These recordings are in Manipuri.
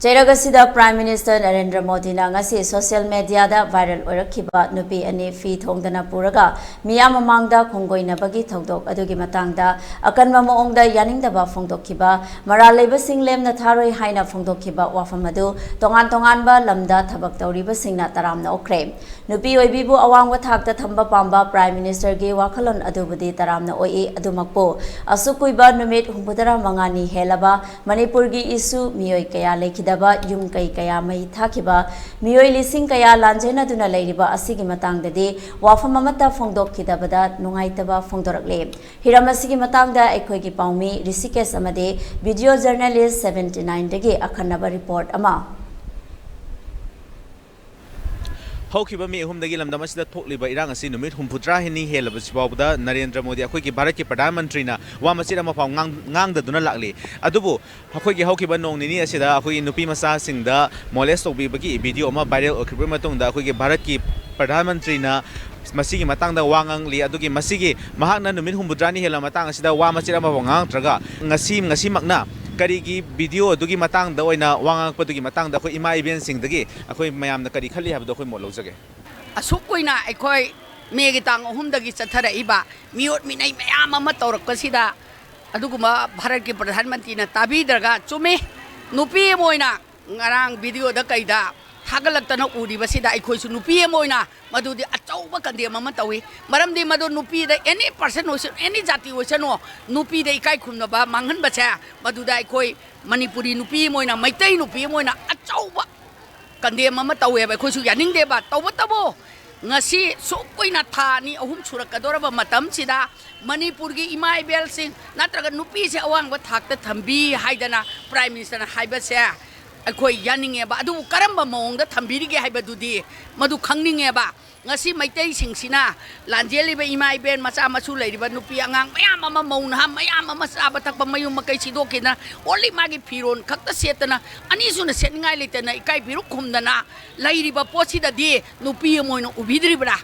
ꯆꯩꯔꯒꯁꯤꯗ ꯄ꯭ꯔꯥꯏꯝ ꯃꯤꯅꯤꯁꯇꯔ ꯅꯔꯦꯟꯗ꯭ꯔ ꯃꯣꯗꯤꯅ ꯉꯁꯤ ꯁꯣꯁꯤꯌꯦꯜ ꯃꯤꯗꯤꯌꯥꯗ ꯚꯥꯏꯔꯦꯜ ꯑꯣꯏꯔꯛꯈꯤꯕ ꯅꯨꯄꯤ ꯑꯅꯤ ꯐꯤ ꯊꯣꯡꯗꯅ ꯄꯨꯔꯒ ꯃꯤꯌꯥꯝ ꯃꯃꯥꯡꯗ ꯈꯣꯡꯒꯣꯏꯅꯕꯒꯤ ꯊꯧꯗꯣꯛ ꯑꯗꯨꯒꯤ ꯃꯇꯥꯡꯗ ꯑꯀꯟꯕ ꯃꯑꯣꯡꯗ ꯌꯥꯅꯤꯡꯗꯕ ꯐꯣꯡꯗꯣꯛꯈꯤꯕ ꯃꯔꯥꯜ ꯂꯩꯕꯁꯤꯡ ꯂꯦꯝꯅ ꯊꯥꯔꯣꯏ ꯍꯥꯏꯅ ꯐꯣꯡꯗꯣꯛꯈꯤꯕ ꯋꯥꯐꯝ ꯑꯗꯨ ꯇꯣꯉꯥꯟ ꯇꯣꯉꯥꯟꯕ ꯂꯝꯗ ꯊꯕꯛ ꯇꯧꯔꯤꯕꯁꯤꯡꯅ ꯇꯔꯥꯝꯅ ꯑꯣꯛꯈ꯭ꯔꯦ꯫ ꯅꯨꯄꯤ ꯑꯣꯏꯕꯤꯕꯨ ꯑꯋꯥꯡꯕ ꯊꯥꯛꯇ ꯊꯝꯕ ꯄꯥꯝꯕ ꯄ꯭ꯔꯥꯏꯝ ꯃꯤꯅꯤꯁꯇꯔꯒꯤ ꯋꯥꯈꯜꯂꯣꯟ ꯑꯗꯨꯕꯨꯗꯤ ꯇꯔꯥꯝꯅ ꯑꯣꯏ, ꯑꯗꯨꯃꯛꯄꯨ ꯑꯁꯨꯛ ꯀꯨꯏꯕ ꯅꯨꯃꯤꯠ 64ꯅꯤ ꯍꯦꯜꯂꯕ ꯃꯅꯤꯄꯨꯔꯒꯤ ꯏꯁꯨ ꯃꯤꯑꯣꯏ ꯀꯌꯥ ꯂꯩꯈꯤꯗꯕ ꯌꯨꯝ ꯀꯩ ꯀꯌꯥ ꯃꯩ ꯊꯥꯈꯤꯕ ꯃꯤꯑꯣꯏ ꯂꯤꯁꯤꯡ ꯀꯌꯥ ꯂꯥꯟꯖꯦꯟꯅꯗꯨꯅ ꯂꯩꯔꯤꯕ ꯑꯁꯤꯒꯤ ꯃꯇꯥꯡꯗꯗꯤ ꯋꯥꯐꯝ ꯑꯃꯠꯇ ꯐꯣꯡꯗꯣꯛꯈꯤꯗꯕꯗ ꯅꯨꯡꯉꯥꯏꯇꯕ ꯐꯣꯡꯗꯣꯔꯛꯂꯦ꯫ ꯍꯤꯔꯝ ꯑꯁꯤꯒꯤ ꯃꯇꯥꯡꯗ ꯑꯩꯈꯣꯏꯒꯤ ꯄꯥꯎꯃꯤ ꯔꯤꯁꯤꯀꯦꯁ ꯑꯃꯗꯤ ꯚꯤꯗꯤꯑꯣ ꯖꯔꯅꯦꯂꯤꯁꯠ 79ꯗꯒꯤ ꯑꯈꯟꯅꯕ ꯔꯤꯄꯣꯔꯠ ꯑꯃ꯫ ꯍꯧꯈꯤꯕ ꯃꯤ ꯑꯍꯨꯝꯗꯒꯤ ꯂꯝꯗꯝ ꯑꯁꯤꯗ ꯊꯣꯛꯂꯤꯕ ꯏꯔꯥꯡ ꯑꯁꯤ ꯅꯨꯃꯤꯠ 64ꯅꯤ ꯍꯦꯜꯂꯕꯁꯤꯐꯥꯎꯕꯗ ꯅꯔꯦꯟꯗ꯭ꯔ ꯃꯣꯗꯤ ꯑꯩꯈꯣꯏꯒꯤ ꯚꯥꯔꯠꯀꯤ ꯄ꯭ꯔꯙꯥꯟ ꯃꯟꯇ꯭ꯔꯤꯅ ꯋꯥ ꯃꯆꯦꯠ ꯑꯃꯐꯥꯎ ꯉꯥꯡꯗꯗꯨꯅ ꯂꯥꯛꯂꯤ꯫ ꯑꯗꯨꯕꯨ ꯑꯩꯈꯣꯏꯒꯤ ꯍꯧꯈꯤꯕ ꯅꯣꯡ ꯅꯤꯅꯤ ꯑꯁꯤꯗ ꯑꯩꯈꯣꯏꯒꯤ ꯅꯨꯄꯤ ꯃꯆꯥꯁꯤꯡꯗ ꯃꯣꯂꯦꯁ ꯇꯧꯕꯤꯕꯒꯤ ꯚꯤꯗꯤꯑꯣ ꯑꯃ ꯚꯥꯏꯔꯦꯜ ꯑꯣꯏꯈꯤꯕ ꯃꯇꯨꯡꯗ ꯑꯩꯈꯣꯏꯒꯤ ꯚꯥꯔꯠꯀꯤ ꯄ꯭ꯔꯙꯥꯟ ꯃꯟꯇ꯭ꯔꯤꯅ ꯃꯁꯤꯒꯤ ꯃꯇꯥꯡꯗ ꯋꯥ ꯉꯥꯡꯂꯤ꯫ ꯑꯗꯨꯒꯤ ꯃꯁꯤꯒꯤ ꯃꯍꯥꯛꯅ ꯅꯨꯃꯤꯠ 64ꯅꯤ ꯍꯦꯜꯂꯕ ꯃꯇꯥꯡ ꯑꯁꯤꯗ ꯋꯥ ꯃꯆꯦꯠ ꯑꯃꯐꯥꯎ ꯉꯥꯡꯗ꯭ꯔꯒ ꯉꯁꯤꯃꯛꯅ ꯀꯔꯤꯒꯤ ꯚꯤꯗꯤꯑꯣ ꯑꯗꯨꯒꯤ ꯃꯇꯥꯡꯗ ꯑꯣꯏꯅ ꯋꯥ ꯉꯥꯡꯉꯛꯄꯗꯨꯒꯤ ꯃꯇꯥꯡꯗ ꯑꯩꯈꯣꯏ ꯏꯃꯥ ꯏꯕꯦꯟꯁꯤꯡꯗꯒꯤ ꯑꯩꯈꯣꯏ ꯃꯌꯥꯝꯅ ꯀꯔꯤ ꯈꯜꯂꯤ ꯍꯥꯏꯕꯗꯣ ꯑꯩꯈꯣꯏ ꯃꯣꯠ ꯂꯧꯖꯒꯦ꯫ ꯑꯁꯨꯛ ꯀꯨꯏꯅ ꯑꯩꯈꯣꯏ ꯃꯦꯒꯤ ꯇꯥꯡ 3ꯗꯒꯤ ꯆꯠꯊꯔꯛꯏꯕ ꯃꯤꯑꯣꯠ ꯃꯤꯅꯩ ꯃꯌꯥꯝ ꯑꯃ ꯇꯧꯔꯛꯄꯁꯤꯗ ꯑꯗꯨꯒꯨꯝꯕ ꯚꯥꯔꯠꯀꯤ ꯄ꯭ꯔꯙꯥꯟ ꯃꯟꯇ꯭ꯔꯤꯅ ꯇꯥꯕꯤꯗ꯭ꯔꯒ ꯆꯨꯝꯃꯤ, ꯅꯨꯄꯤ ꯑꯃ ꯑꯣꯏꯅ ꯉꯔꯥꯡ ꯚꯤꯗꯤꯑꯣꯗ ꯀꯩꯗ ꯊꯥꯒꯠꯂꯛꯇꯅ ꯎꯔꯤꯕꯁꯤꯗ ꯑꯩꯈꯣꯏꯁꯨ ꯅꯨꯄꯤ ꯑꯃ ꯑꯣꯏꯅ ꯃꯗꯨꯗꯤ ꯑꯆꯧꯕ ꯀꯟꯗꯦꯝ ꯑꯃ ꯇꯧꯏ꯫ ꯃꯔꯝꯗꯤ ꯃꯗꯨ ꯅꯨꯄꯤꯗ ꯑꯦꯅꯤ ꯄꯔꯁꯟ ꯑꯣꯏꯁꯅꯨ, ꯑꯦꯅꯤ ꯖꯥꯇꯤ ꯑꯣꯏꯁꯅꯨ, ꯅꯨꯄꯤꯗ ꯏꯀꯥꯏ ꯈꯨꯝꯅꯕ ꯃꯥꯡꯍꯟꯕꯁꯦ ꯃꯗꯨꯗ ꯑꯩꯈꯣꯏ ꯃꯅꯤꯄꯨꯔꯤ ꯅꯨꯄꯤ ꯑꯃ ꯑꯣꯏꯅ, ꯃꯩꯇꯩ ꯅꯨꯄꯤ ꯑꯃ ꯑꯣꯏꯅ ꯑꯆꯧꯕ ꯀꯟꯗꯦꯝ ꯑꯃ ꯇꯧꯋꯦꯕ꯫ ꯑꯩꯈꯣꯏꯁꯨ ꯌꯥꯅꯤꯡꯗꯦꯕ꯫ ꯇꯧꯕꯇꯕꯨ ngasi suk kuina tha ni ahum surakadoraba matamsida manipurgi ima ibelsing natraga nupi se awangba thakta thambi haidana prime minister na haibase akhoi yaningeba adu karamba maongda thambirige haibadudi madu khangninge ngasi maitai singsina lanjeliba ima iben macha machu leiriba nupi angang mayam ama mauna mayam ama saba takpa mayum makai sidokina only magi firon khakta setana ani suna setningai letana ikai biru khumdana leiriba pochida di nupi moino ubidribra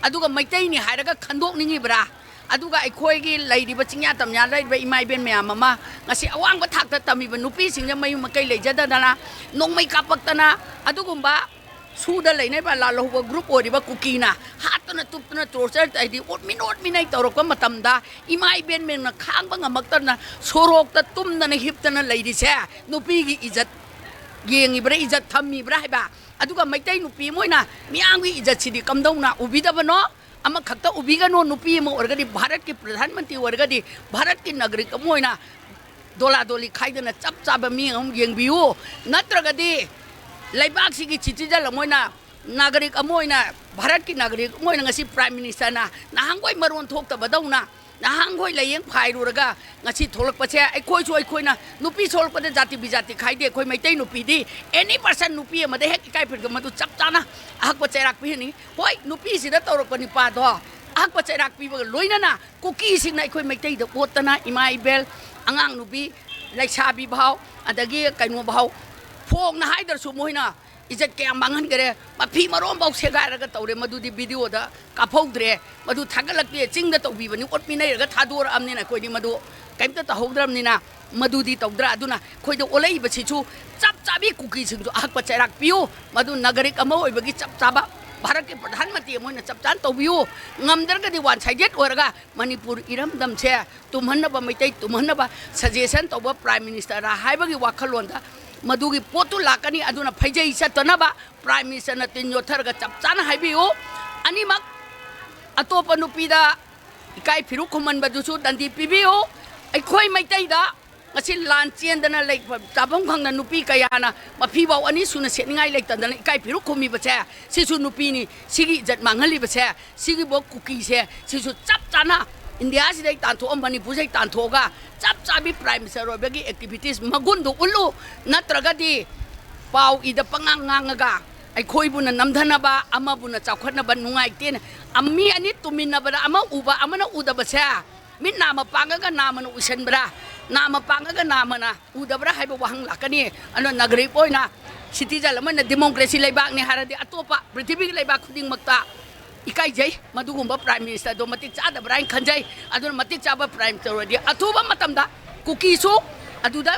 aduga maitai ni hairaga khandokningibra aduga aikoigi leiriba chingya tamya leiriba ima iben mayam ama ngasi awangba thakta tamiba nupi singja mayum makai lejadana nongmai kapaktana adugumba suda lainai ba lalohba group oriba kukina hatana tupna torture taidi ot minai torokwa matamda imai ben men na khangba ngamaktana sorokta tumna hiptana laidi se nupi gi ijat gengi bra ijat thammi bra haiba aduga maitai nupi moina miangi ijat sidi kamdongna ubidabano ama khakta ubigano nupi mo orgadi bharat ki pradhan mantri orgadi bharat ki nagrik moina dola doli khaidana chap chaba mi am yengbiu natragadi Laibak sigi citizen moina nagarik amoina Bharat ki nagarik moina ngasi prime minister na nahangoi maron thokta badawna nahangoi layeng phairuraga ngasi tholak pache aikoi chu aikoi na nupi solak pade jati bijati khaide khoi maitai nupi di any person nupi amade hek kai phir madu chap chana ahak pache rak pi ni hoi nupi sida torok pani pa do ahak pache rak pi loina na kuki sing na aikoi maitai da potana imai bel angang nupi laisabi bhau adagi kaino bhau Phong na haidar su moina ijat kaya mangan gare mapi marom bau segaraga tawre madudi video da kaphogdre madu thagalakti chingda tawbibani otminai raga thador amni na koidi madu kaimta tahogdram ni na madudi tawdra aduna khoida olai bachi chu chap chabi kuki sing chu ahak pachairak piu madu nagarik ama oibagi chap chaba Bharat ke pradhan mantri moina chap chan tawbiu ngamdar ga di one sided oraga Manipur iram dam che tumhanna ba maitai tumhanna ba suggestion tawba prime minister ra haibagi wakhalon da Madugi potu lakani aduna phajai satanaba prime minister na tin yothar ga chapchana haibiu animak atopa nupida ikai phiru khuman badusu dandi pibiu aikhoi maitai da ngasi lan chendana lei tabam khangna nupi kayana mafi baw ani suna setningai lei tandana ikai phiru khumi bache sisu nupi ni sigi jat manghali bache sigi bo kuki se sisu chapchana India sidai tanto ambani pusai tanto ga chap chabi prime minister obagi activities magundu ulu natragadi pau ida pangangangaga ai khoi buna namdhana ba ama buna chawkhatna ba nungai ten ammi ani tumina ba ama uba amana uda ba sa min nama pangaga nama nu usan bra nama pangaga nama na uda bra haiba wahang lakani ano nagri poina citizen lamana democracy leibak ni haradi atopa prithvi leibak khuding makta ikai jai madugumba prime minister do matik cha da brain khanjai adun matik cha ba prime minister di athuba matamda kuki su aduda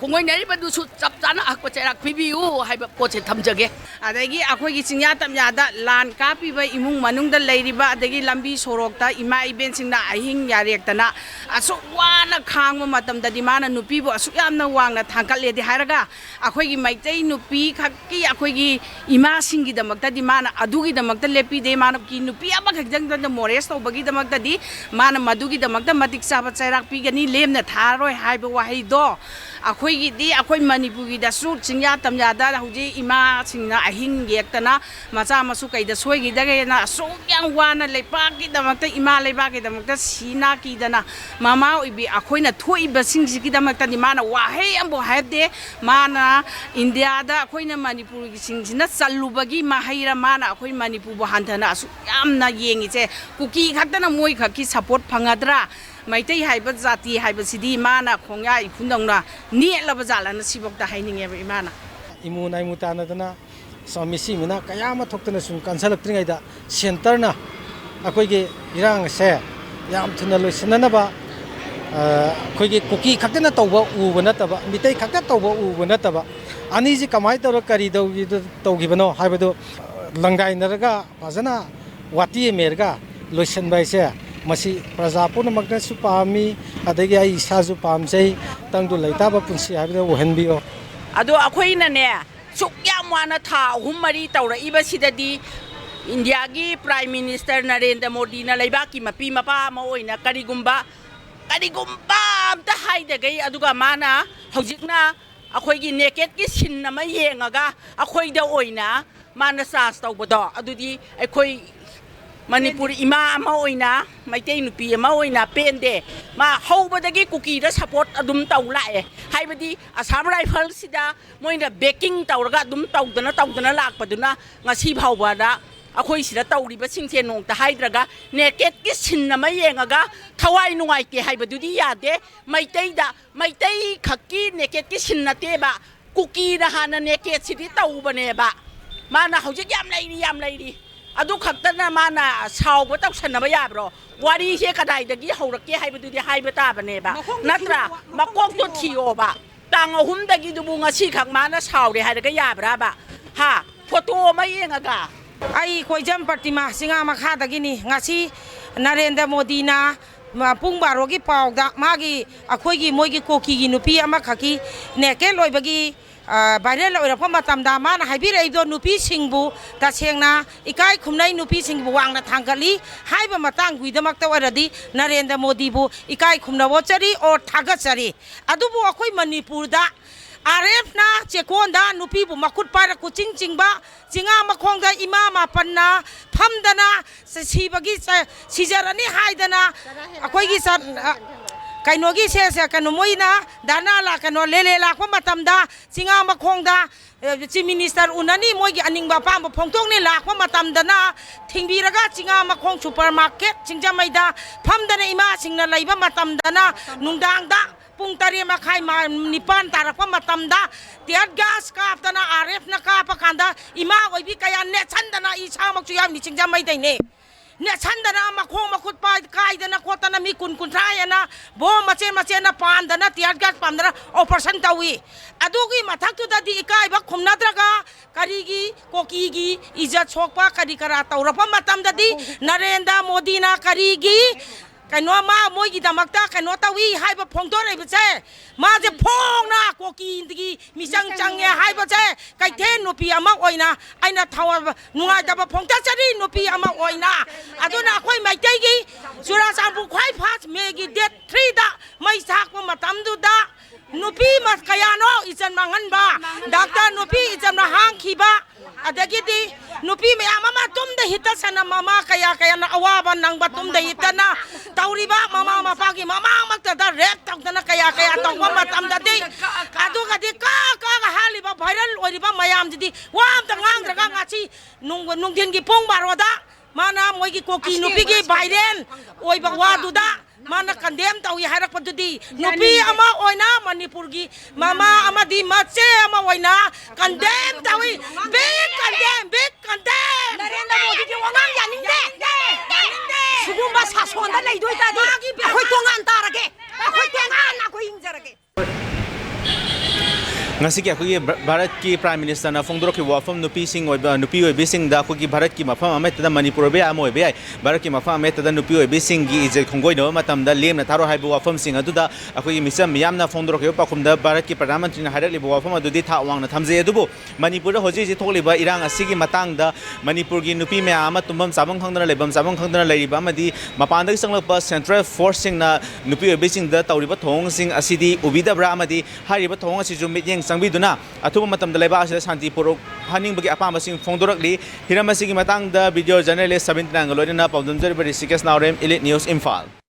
ꯈꯣꯡꯒꯣꯏꯅꯔꯤꯕꯗꯨꯁꯨ ꯆꯞ ꯆꯥꯅ ꯑꯍꯛꯄ ꯆꯩꯔꯥꯛ ꯄꯤꯕꯤꯌꯨ ꯍꯥꯏꯕ ꯄꯣꯠꯁꯦ ꯊꯝꯖꯒꯦ ꯑꯗꯒꯤ ꯑꯩꯈꯣꯏꯒꯤ ꯆꯤꯡꯌꯥ ꯇꯝꯌꯥꯗ ꯂꯥꯟ ꯀꯥꯞꯄꯤꯕ ꯏꯃꯨꯡ ꯃꯅꯨꯡꯗ ꯂꯩꯔꯤꯕ ꯑꯗꯒꯤ ꯂꯝꯕꯤ ꯁꯣꯔꯣꯛꯇ ꯏꯃꯥ ꯏꯕꯦꯟꯁꯤꯡꯅ ꯑꯍꯤꯡ ꯌꯥꯔꯦꯛꯇꯅ ꯑꯁꯨꯛ ꯋꯥꯅ ꯈꯥꯡꯕ ꯃꯇꯝꯗꯗꯤ ꯃꯥꯅ ꯅꯨꯄꯤꯕꯨ ꯑꯁꯨꯛ ꯌꯥꯝꯅ ꯋꯥꯡꯅ ꯊꯥꯡꯒꯠꯂꯦꯗꯤ ꯍꯥꯏꯔꯒ ꯑꯩꯈꯣꯏꯒꯤ ꯃꯩꯇꯩ ꯅꯨꯄꯤ ꯈꯛꯀꯤ ꯑꯩꯈꯣꯏꯒꯤ ꯏꯃꯥꯁꯤꯡꯒꯤꯗꯃꯛꯇꯗꯤ ꯃꯥꯅ ꯑꯗꯨꯒꯤꯗꯃꯛꯇ ꯂꯦꯞꯄꯤꯗꯦ ꯃꯥꯅ ꯅꯨꯄꯤ ꯑꯃꯈꯛꯇꯪꯗ ꯃꯣꯔꯦꯁ ꯇꯧꯕꯒꯤꯗꯃꯛꯇꯗꯤ ꯃꯥꯅ ꯃꯗꯨꯒꯤꯗꯃꯛꯇ ꯃꯇꯤꯛ ꯆꯥꯕ ꯆꯩꯔꯥꯛ ꯄꯤꯒꯅꯤ ꯂꯦꯝꯅ ꯊꯥꯔꯣꯏ ꯍꯥꯏꯕ ꯋꯥꯍꯩꯗꯣ ꯑꯩꯈꯣꯏꯒꯤꯗꯤ ꯑꯩꯈꯣꯏ ꯃꯅꯤꯄꯨꯔꯒꯤꯗꯁꯨ ꯆꯤꯡꯌꯥ ꯇꯝꯌꯥꯗ ꯍꯧꯖꯤꯛ ꯏꯃꯥꯁꯤꯡꯅ ꯑꯍꯤꯡ ꯌꯦꯛꯇꯅ ꯃꯆꯥ ꯃꯁꯨ ꯀꯩꯗ ꯁꯣꯏꯈꯤꯗꯒꯦꯅ ꯑꯁꯨꯛ ꯌꯥꯝ ꯋꯥꯅ ꯂꯩꯕꯥꯛꯀꯤꯗꯃꯛꯇ ꯏꯃꯥ ꯂꯩꯕꯥꯛꯀꯤꯗꯃꯛꯇ ꯁꯤꯅꯥ ꯀꯤꯗꯅ ꯃꯃꯥ ꯑꯣꯏꯕꯤ ꯑꯩꯈꯣꯏꯅ ꯊꯣꯛꯏꯕꯁꯤꯡꯁꯤꯒꯤꯗꯃꯛꯇꯗꯤ ꯃꯥꯅ ꯋꯥꯍꯩ ꯑꯃꯐꯥꯎ ꯍꯥꯏꯗꯦ ꯃꯥꯅ ꯏꯟꯗꯤꯌꯥꯗ ꯑꯩꯈꯣꯏꯅ ꯃꯅꯤꯄꯨꯔꯒꯤꯁꯤꯡꯁꯤꯅ ꯆꯜꯂꯨꯕꯒꯤ ꯃꯍꯩꯔ ꯃꯥꯅ ꯑꯩꯈꯣꯏ ꯃꯅꯤꯄꯨꯔꯕꯨ ꯍꯟꯊꯅ ꯑꯁꯨꯛ ꯌꯥꯝꯅ ꯌꯦꯡꯉꯤꯁꯦ ꯀꯨꯀꯤ ꯈꯛꯇꯅ ꯃꯣꯏ ꯈꯛꯀꯤ ꯁꯄꯣꯔꯠ ꯐꯪꯒꯗ꯭ꯔꯥ ꯃꯩꯇꯩ ꯍꯥꯏꯕ ꯖꯥꯇꯤ ꯍꯥꯏꯕꯁꯤꯗꯤ ꯃꯥꯅ ꯈꯣꯡꯌꯥ ꯏꯈꯨꯟꯗꯧꯅ ꯅꯦꯠꯂꯕ ꯖꯥꯠꯂꯅ ꯁꯤꯐꯥꯎꯗ ꯍꯥꯏꯅꯤꯡꯉꯦꯕ ꯏꯃꯥꯅ ꯏꯃꯨ ꯅꯥꯏꯃꯨ ꯇꯥꯟꯅꯗꯅ ꯃꯤꯁꯤꯃꯤꯅ ꯀꯌꯥ ꯑꯃ ꯊꯣꯛꯇꯅ ꯁꯨꯝ ꯀꯟꯁꯜꯂꯛꯇ꯭ꯔꯤꯉꯩꯗ ꯁꯦꯟꯇꯔꯅ ꯑꯩꯈꯣꯏꯒꯤ ꯏꯔꯥꯡ ꯑꯁꯦ ꯌꯥꯝ ꯊꯨꯅ ꯂꯣꯏꯁꯤꯟꯅꯅꯕ ꯑꯩꯈꯣꯏꯒꯤ ꯀꯨꯀꯤ ꯈꯛꯇꯅ ꯇꯧꯕ ꯎꯕ ꯅꯠꯇꯕ ꯃꯤꯇꯩ ꯈꯛꯇ ꯇꯧꯕ ꯎꯕ ꯅꯠꯇꯕ ꯑꯅꯤꯁꯤ ꯀꯃꯥꯏꯅ ꯇꯧꯔ ꯀꯔꯤ ꯇꯧꯈꯤꯕꯅꯣ ꯍꯥꯏꯕꯗꯨ ꯂꯪꯒꯥꯏꯅꯔꯒ ꯐꯖꯅ ꯋꯥꯇꯤ ꯃꯦꯔꯒ ꯂꯣꯏꯁꯤꯟꯕ ꯍꯥꯏꯁꯦ ꯃꯁꯤ ꯄ꯭ꯔꯖꯥ ꯄꯨꯝꯅꯃꯛꯅꯁꯨ ꯄꯥꯝꯃꯤ ꯑꯗꯒꯤ ꯑꯩ ꯏꯁꯥꯁꯨ ꯄꯥꯝꯖꯩ ꯇꯪꯗꯨ ꯂꯩꯇꯥꯕ ꯄꯨꯟꯁꯤ ꯍꯥꯏꯕꯗꯨ ꯑꯣꯏꯍꯟꯕꯤꯌꯣ ꯑꯗꯣ ꯑꯩꯈꯣꯏꯅꯅꯦ ꯁꯨꯛ ꯌꯥꯝ ꯋꯥꯅ ꯊꯥ 3-4 ꯇꯧꯔꯛꯏꯕꯁꯤꯗꯗꯤ ꯏꯟꯗꯤꯌꯥꯒꯤ ꯄ꯭ꯔꯥꯏꯝ ꯃꯤꯅꯤꯁꯇꯔ ꯅꯔꯦꯟꯗ꯭ꯔ ꯃꯣꯗꯤꯅ ꯂꯩꯕꯥꯛꯀꯤ ꯃꯄꯤ ꯃꯄꯥ ꯑꯃ ꯑꯣꯏꯅ ꯀꯔꯤꯒꯨꯝꯕ ꯑꯝꯇ ꯍꯥꯏꯗꯒꯩ ꯑꯗꯨꯒ ꯃꯥꯅ ꯍꯧꯖꯤꯛꯅ ꯑꯩꯈꯣꯏꯒꯤ ꯅꯦꯀꯦꯠꯀꯤ ꯁꯤꯟ ꯑꯃ ꯌꯦꯡꯉꯒ ꯑꯩꯈꯣꯏꯗ ꯑꯣꯏꯅ ꯃꯥꯅ ꯆꯥꯔꯖ ꯇꯧꯕꯗꯣ ꯑꯗꯨꯗꯤ ꯑꯩꯈꯣꯏ ꯃꯅꯤꯄꯨꯔ ꯏꯃꯥ ꯑꯃ ꯑꯣꯏꯅ ꯃꯩꯇꯩ ꯅꯨꯄꯤ ꯑꯃ ꯑꯣꯏꯅ ꯄꯦꯟꯗꯦ ꯃꯥ ꯍꯧꯕꯗꯒꯤ ꯀꯨꯀꯤꯗ ꯁꯄꯣꯔꯠ ꯑꯗꯨꯝ ꯇꯧ ꯂꯥꯛꯑꯦ ꯍꯥꯏꯕꯗꯤ ꯑꯁꯥꯝ ꯔꯥꯏꯐꯜꯁꯤꯗ ꯃꯣꯏꯅ ꯕꯦꯀꯤꯡ ꯇꯧꯔꯒ ꯑꯗꯨꯝ ꯇꯧꯗꯅ ꯂꯥꯛꯄꯗꯨꯅ ꯉꯁꯤ ꯐꯥꯎꯕꯗ ꯑꯩꯈꯣꯏ ꯁꯤꯗ ꯇꯧꯔꯤꯕꯁꯤꯡꯁꯦ ꯅꯣꯡꯇ ꯍꯥꯏꯗ꯭ꯔꯒ ꯅꯦꯀꯦꯠꯀꯤ ꯁꯤꯟ ꯑꯃ ꯌꯦꯡꯉꯒ ꯊꯋꯥꯏ ꯅꯨꯡꯉꯥꯏꯇꯦ ꯍꯥꯏꯕꯗꯨꯗꯤ ꯌꯥꯗꯦ ꯃꯩꯇꯩ ꯈꯛꯀꯤ ꯅꯦꯀꯦꯠꯀꯤ ꯁꯤꯟ ꯅꯠꯇꯦꯕ ꯀꯨꯀꯤꯅ ꯍꯥꯟꯅ ꯅꯦꯀꯦꯠꯁꯤꯗꯤ ꯇꯧꯕꯅꯦꯕ ꯃꯥꯅ ꯍꯧꯖꯤꯛ ꯌꯥꯝ ꯂꯩꯔꯤ ꯑꯗꯨ ꯈꯛꯇꯅ ꯃꯥꯅ ꯁꯥꯎꯕ ꯇꯧꯁꯟꯅꯕ ꯌꯥꯕ꯭ꯔꯣ ꯋꯥꯔꯤꯁꯦ ꯀꯗꯥꯏꯗꯒꯤ ꯍꯧꯔꯛꯀꯦ ꯍꯥꯏꯕꯗꯨꯗꯤ ꯍꯥꯏꯕ ꯇꯥꯕꯅꯦꯕ ꯅꯠꯇ꯭ꯔꯥ ꯃꯀꯣꯛꯇꯣ ꯊꯤꯌꯣꯕ ꯇꯥꯡ 3ꯗꯒꯤꯗꯨꯕꯨ ꯉꯁꯤꯈꯛ ꯃꯥꯅ ꯁꯥꯎꯔꯦ ꯍꯥꯏꯔꯒ ꯌꯥꯕ꯭ꯔꯥꯕ ꯐꯣꯇꯣ ꯑꯃ ꯌꯦꯡꯉꯒ ꯑꯩ ꯈꯣꯏꯖꯝ ꯄ꯭ꯔꯇꯤꯃꯥ ꯆꯤꯡꯉꯥ ꯃꯈꯥꯗꯒꯤꯅꯤ ꯉꯁꯤ ꯅꯔꯦꯟꯗ꯭ꯔ ꯃꯣꯗꯤꯅ ꯄꯨꯡ 12ꯒꯤ ꯄꯥꯎꯗ ꯑꯩꯈꯣꯏꯒꯤ ꯃꯣꯏꯒꯤ ꯀꯣꯀꯤꯒꯤ ꯅꯨꯄꯤ ꯑꯃꯈꯛꯀꯤ ꯅꯦꯀꯦꯠ ꯑꯣꯏꯕꯒꯤ ꯚꯥꯏꯔꯦꯜ ꯑꯣꯏꯔꯛꯄ ꯃꯇꯝꯗ ꯃꯥꯅ ꯍꯥꯏꯕꯤꯔꯛꯏꯗꯣ ꯅꯨꯄꯤꯁꯤꯡꯕꯨ ꯇꯁꯦꯡꯅ ꯏꯀꯥꯏ ꯈꯨꯝꯅꯩ ꯅꯨꯄꯤꯁꯤꯡꯕꯨ ꯋꯥꯡꯅ ꯊꯥꯡꯒꯠꯂꯤ ꯍꯥꯏꯕ ꯃꯇꯥꯡꯒꯤꯗꯃꯛꯇ ꯑꯣꯏꯔꯗꯤ ꯅꯔꯦꯟꯗ꯭ꯔ ꯃꯣꯗꯤꯕꯨ ꯏꯀꯥꯏ ꯈꯨꯝꯅꯋꯣꯆꯔꯤ ꯑꯣꯔ ꯊꯥꯒꯠꯆꯔꯤ ꯑꯗꯨꯕꯨ ꯑꯩꯈꯣꯏ ꯃꯅꯤꯄꯨꯔꯗ RFꯅ ꯆꯦꯀꯣꯟꯗ ꯅꯨꯄꯤꯕꯨ ꯃꯈꯨꯠ ꯄꯥꯏꯔ ꯀꯨꯆꯤꯡ ꯆꯤꯡꯕ ꯆꯤꯡꯉꯥ ꯃꯈꯣꯡꯗ ꯏꯃꯥ ꯃꯥꯄꯟꯅ ꯐꯝꯗꯅ ꯁꯤꯖꯔꯅꯤ ꯍꯥꯏꯗꯅ ꯑꯩꯈꯣꯏꯒꯤ ꯀꯩꯅꯣꯒꯤ ꯀꯩꯅꯣ ꯃꯣꯏꯅ ꯂꯦꯂꯦ ꯂꯥꯛꯄ ꯃꯇꯝꯗ ꯆꯤꯡꯉꯥ ꯃꯈꯣꯡꯗ ꯆꯤꯐ ꯃꯤꯅꯤꯁꯇꯔ ꯎꯅꯅꯤ ꯃꯣꯏꯒꯤ ꯑꯅꯤꯡꯕ ꯑꯄꯥꯝꯕ ꯐꯣꯡꯗꯣꯛꯅꯤ ꯂꯥꯛꯄ ꯃꯇꯝꯗꯅ ꯊꯤꯡꯕꯤꯔꯒ ꯆꯤꯡꯉꯥ ꯃꯈꯣꯡ ꯁꯨꯄꯔ ꯃꯥꯔꯀꯦꯠ ꯁꯤꯡꯖꯃꯩꯗ ꯐꯝꯗꯅ ꯏꯃꯥꯁꯤꯡꯅ ꯂꯩꯕ ꯃꯇꯝꯗꯅ ꯅꯨꯡꯗꯥꯡꯗ ꯄꯨꯡ 8:30 ꯇꯥꯔꯛꯄ ꯃꯇꯝꯗ ꯇꯤꯌꯔ ꯒ꯭ꯌꯥꯁ ꯀꯥꯞꯇꯅ RFꯅ ꯀꯥꯞꯄ ꯀꯥꯟꯗ ꯏꯃꯥ ꯑꯣꯏꯕꯤ ꯀꯌꯥ ꯅꯦꯠꯁꯟꯗꯅ ꯏꯁꯥꯃꯛꯁꯨ ꯌꯥꯝꯅ ꯆꯤꯡꯖꯃꯩꯗꯩꯅꯦ ꯅꯦꯠꯁꯟꯗꯅ ꯃꯈꯣꯡ ꯃꯈꯨꯠ ꯀꯥꯏꯗꯅ ꯈꯣꯠꯇꯅ ꯃꯤ 10-30 ꯍꯦꯟꯅ ꯕꯣꯝ ꯃꯆꯦꯅ ꯄꯥꯟꯗꯅ ꯇꯤꯌꯔ ꯒ꯭ꯌꯥꯁ ꯄꯥꯟꯗꯅ ꯑꯣꯄꯔꯦꯁꯟ ꯇꯧꯏ ꯑꯗꯨꯒꯤ ꯃꯊꯛꯇꯨꯗꯗꯤ ꯏꯀꯥꯏꯕ ꯈꯨꯝꯅꯗ꯭ꯔꯒ ꯀꯔꯤꯒꯤ ꯀꯣꯀꯤꯒꯤ ꯏꯖꯠ ꯁꯣꯛꯄ ꯀꯔꯤ ꯀꯔꯥ ꯇꯧꯔꯛꯄ ꯃꯇꯝꯗꯗꯤ ꯅꯔꯦꯟꯗ꯭ꯔ ꯃꯣꯗꯤꯅ ꯀꯔꯤꯒꯤ ꯃꯣꯏꯒꯤꯗꯃꯛꯇ ꯇꯧꯏ ꯍꯥꯏꯕ ꯐꯣꯡꯗꯣꯔꯛꯏꯕꯁꯦ ꯃꯥꯁꯦ ꯐꯣꯡꯅ ꯀꯣꯀꯤꯗꯒꯤ ꯃꯤꯆꯪ ꯆꯪꯉꯦ ꯍꯥꯏꯕꯁꯦ ꯀꯩꯊꯦꯜ ꯅꯨꯄꯤ ꯑꯃ ꯑꯣꯏꯅ ꯑꯩꯅ ꯅꯨꯡꯉꯥꯏꯇꯕ ꯐꯣꯡꯗꯣꯛꯆꯔꯤ ꯅꯨꯄꯤ ꯑꯃ ꯑꯣꯏꯅ ꯑꯗꯨꯅ ꯑꯩꯈꯣꯏ ꯃꯩꯇꯩꯒꯤ ꯆꯨꯔꯥꯆꯥꯟꯄꯨꯔ ꯈ꯭ꯋꯥꯏ ꯐꯥꯁ ꯃꯦꯒꯤ ꯗꯦꯠ 3ꯗ ꯃꯩ ꯊꯥꯛꯄ ꯃꯇꯝꯗꯨꯗ ꯅꯨꯄꯤ ꯀꯌꯥꯅꯣ ꯏꯖꯠ ꯃꯥꯡꯍꯟꯕ ꯗꯥꯛꯇꯔ ꯅꯨꯄꯤ ꯏꯖꯠꯅ ꯍꯥꯡꯈꯤꯕ ꯑꯗꯒꯤꯗꯤ ꯅꯨꯄꯤ ꯃꯌꯥꯝ ꯑꯃ ꯇꯨꯝꯗ ꯍꯤꯠꯇꯁꯅ ꯃꯃꯥ ꯀꯌꯥꯅ ꯑꯋꯥꯕ ꯅꯪꯕ ꯇꯨꯝꯗ ꯍꯤꯠꯇꯅ ꯇꯧꯔꯤꯕ ꯃꯃꯥ ꯃꯄꯥꯒꯤ ꯃꯃꯥꯡꯃꯛꯇꯗ ꯔꯦꯞ ꯇꯧꯗꯅ ꯀꯌꯥ ꯇꯧꯕ ꯃꯇꯝꯗꯗꯤ ꯑꯗꯨꯒꯗꯤ ꯀꯥꯒ ꯍꯥꯜꯂꯤꯕ ꯚꯥꯏꯔꯦꯜ ꯑꯣꯏꯔꯤꯕ ꯃꯌꯥꯝꯁꯤꯗꯤ ꯋꯥ ꯑꯝꯇ ꯉꯥꯡꯗ꯭ꯔꯒ ꯉꯁꯤ ꯅꯨꯡꯊꯤꯟꯒꯤ ꯄꯨꯡ 12ꯗ ꯃꯥꯅ ꯃꯣꯏꯒꯤ ꯀꯣꯀꯤ ꯅꯨꯄꯤꯒꯤ ꯚꯥꯏꯔꯦꯜ ꯑꯣꯏꯕ ꯋꯥꯗꯨꯗ ꯃꯥꯅ ꯀꯟꯗꯦꯝ ꯇꯧꯏ ꯍꯥꯏꯔꯛꯄꯗꯨꯗꯤ ꯅꯨꯄꯤ ꯑꯃ ꯑꯣꯏꯅ ꯃꯅꯤꯄꯨꯔꯒꯤ ꯃꯃꯥ ꯑꯃꯗꯤ ꯃꯆꯦ ꯑꯃ ꯑꯣꯏꯅ ꯀꯟꯗꯦꯝ ꯇꯧꯏ ꯕꯤꯛ ꯀꯟꯗꯦꯝ ꯅꯔꯦꯟꯗ꯭ꯔ ꯃꯣꯗꯤꯒꯤ ꯋꯥꯉꯥꯡ ꯌꯥꯅꯤꯡꯗꯦ ꯁꯤꯒꯨꯝꯕ ꯁꯥꯁꯣꯟꯗ ꯂꯩꯗꯣꯏ ꯇꯥꯔꯗꯤ ꯑꯩꯈꯣꯏ ꯇꯣꯉꯥꯟ ꯇꯥꯔꯒꯦ ꯑꯩꯈꯣꯏ ꯍꯤꯡꯖꯔꯒꯦ ngasi ki akoi Bharat ki Prime Minister na phongdorok ki wafam nupi sing oiba nupi oibi sing da akoi Bharat ki mafam amet da Manipur be amoi be ai Bharat ki mafam amet da nupi oibi sing gi ije khongoi no matam da lem na tharo haibu wafam sing adu da akoi misam miyam na phongdorok yo pakhum da Bharat ki Pradhan Mantri na harak libu wafam adu di tha wang na thamje adubu Manipur da hoji ji thokli ba irang asi gi matang da Manipur gi nupi me ama tumbam sabang khangdana lebam sabang khangdana leiba amadi mapan da sanglak pa Central Force sing na nupi oibi sing da tawriba thong sing asidi ubida bra amadi hariba thong asi ju mityeng sangbiduna अथुब मतम लेबा शांति पुरुक हानिंग बगी अपाम सिंह फोंदोरकली हिरम सिंह मतंग द वीडियो जर्नलिस्ट 17 लोइना पौदम जरबरी सिकेस नावरेम इलिट न्यूज़ इम्फाल।